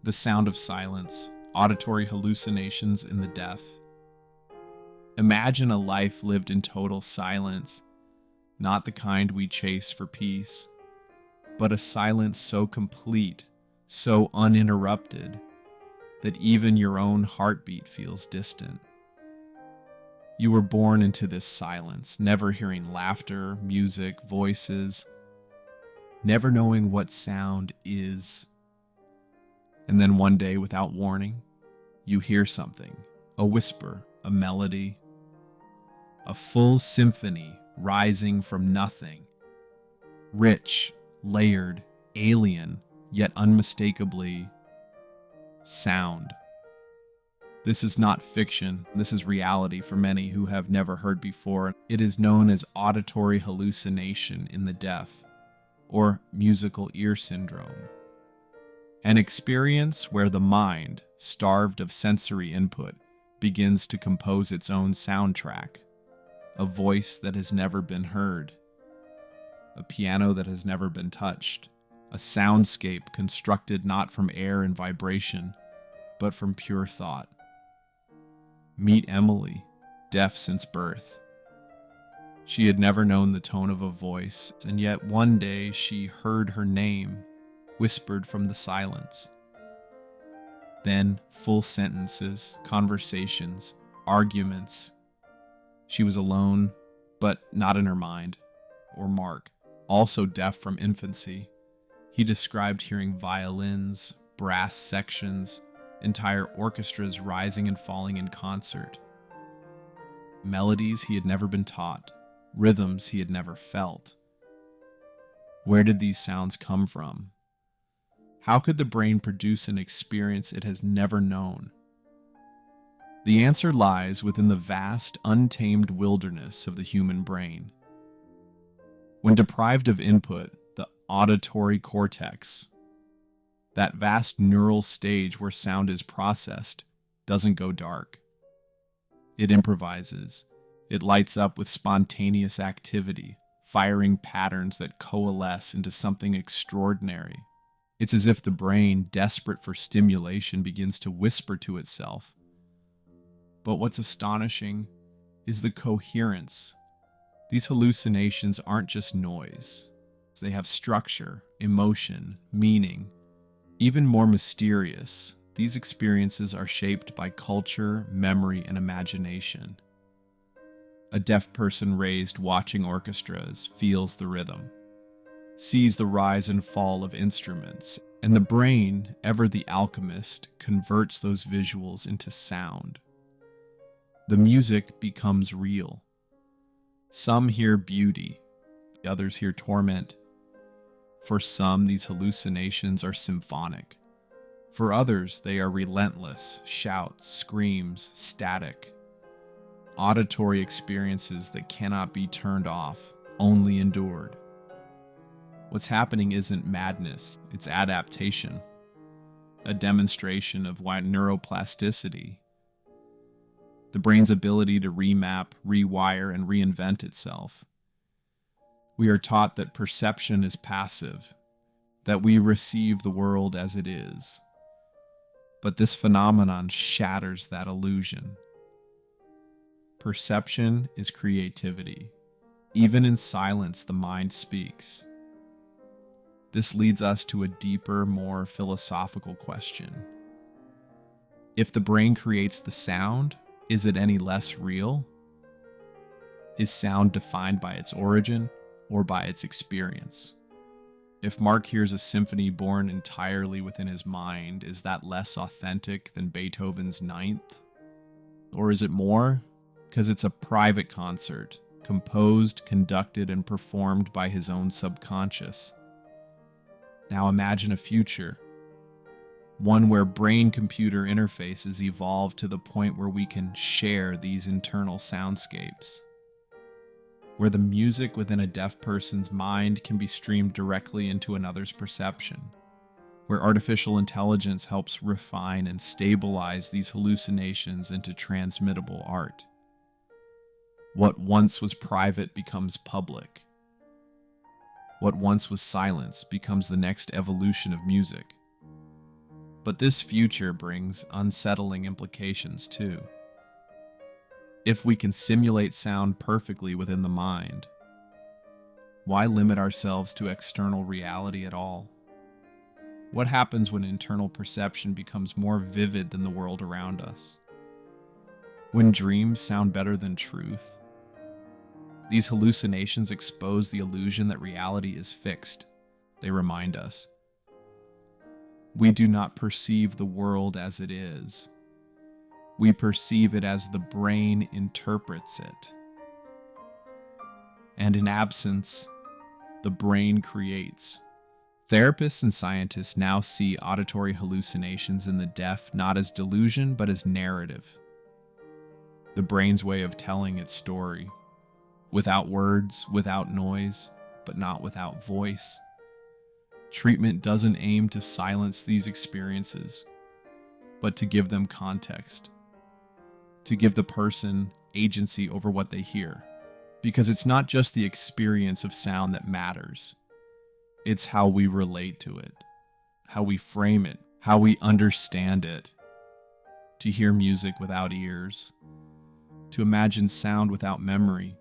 The Sound of Silence, Auditory Hallucinations in the Deaf. Imagine a life lived in total silence, not the kind we chase for peace, but a silence so complete, so uninterrupted, that even your own heartbeat feels distant. You were born into this silence, never hearing laughter, music, voices, never knowing what sound is. And then one day, without warning, you hear something, a whisper, a melody, a full symphony rising from nothing, rich, layered, alien, yet unmistakably sound. This is not fiction, this is reality for many who have never heard before. It is known as auditory hallucination in the deaf, or musical ear syndrome. An experience where the mind, starved of sensory input, begins to compose its own soundtrack. A voice that has never been heard. A piano that has never been touched. A soundscape constructed not from air and vibration, but from pure thought. Meet Emily, deaf since birth. She had never known the tone of a voice, and yet one day she heard her name, whispered from the silence. Then full sentences, conversations, arguments. She was alone, but not in her mind. Or Mark, also deaf from infancy. He described hearing violins, brass sections, entire orchestras rising and falling in concert. Melodies he had never been taught, rhythms he had never felt. Where did these sounds come from? How could the brain produce an experience it has never known? The answer lies within the vast, untamed wilderness of the human brain. When deprived of input, the auditory cortex, that vast neural stage where sound is processed, doesn't go dark. It improvises. It lights up with spontaneous activity, firing patterns that coalesce into something extraordinary. It's as if the brain, desperate for stimulation, begins to whisper to itself. But what's astonishing is the coherence. These hallucinations aren't just noise. They have structure, emotion, meaning. Even more mysterious, these experiences are shaped by culture, memory, and imagination. A deaf person raised watching orchestras feels the rhythm, sees the rise and fall of instruments, and the brain, ever the alchemist, converts those visuals into sound. The music becomes real. Some hear beauty, others hear torment. For some, these hallucinations are symphonic. For others, they are relentless, shouts, screams, static. Auditory experiences that cannot be turned off, only endured. What's happening isn't madness, it's adaptation. A demonstration of neuroplasticity. The brain's ability to remap, rewire, and reinvent itself. We are taught that perception is passive, that we receive the world as it is. But this phenomenon shatters that illusion. Perception is creativity. Even in silence, the mind speaks. This leads us to a deeper, more philosophical question. If the brain creates the sound, is it any less real? Is sound defined by its origin or by its experience? If Mark hears a symphony born entirely within his mind, is that less authentic than Beethoven's Ninth? Or is it more? Because it's a private concert, composed, conducted, and performed by his own subconscious. Now imagine a future, one where brain-computer interfaces evolve to the point where we can share these internal soundscapes, where the music within a deaf person's mind can be streamed directly into another's perception, where artificial intelligence helps refine and stabilize these hallucinations into transmittable art. What once was private becomes public. What once was silence becomes the next evolution of music. But this future brings unsettling implications too. If we can simulate sound perfectly within the mind, why limit ourselves to external reality at all? What happens when internal perception becomes more vivid than the world around us? When dreams sound better than truth? These hallucinations expose the illusion that reality is fixed. They remind us. We do not perceive the world as it is. We perceive it as the brain interprets it. And in absence, the brain creates. Therapists and scientists now see auditory hallucinations in the deaf not as delusion, but as narrative. The brain's way of telling its story. Without words, without noise, but not without voice. Treatment doesn't aim to silence these experiences, but to give them context. To give the person agency over what they hear. Because it's not just the experience of sound that matters. It's how we relate to it, how we frame it, how we understand it. To hear music without ears, to imagine sound without memory,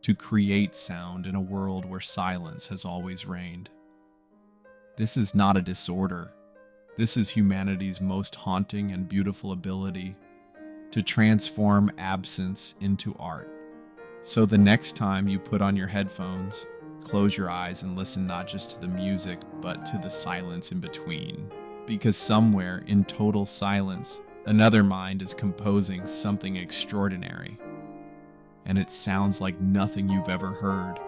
to create sound in a world where silence has always reigned. This is not a disorder. This is humanity's most haunting and beautiful ability to transform absence into art. So the next time you put on your headphones, close your eyes and listen not just to the music, but to the silence in between. Because somewhere in total silence, another mind is composing something extraordinary. And it sounds like nothing you've ever heard.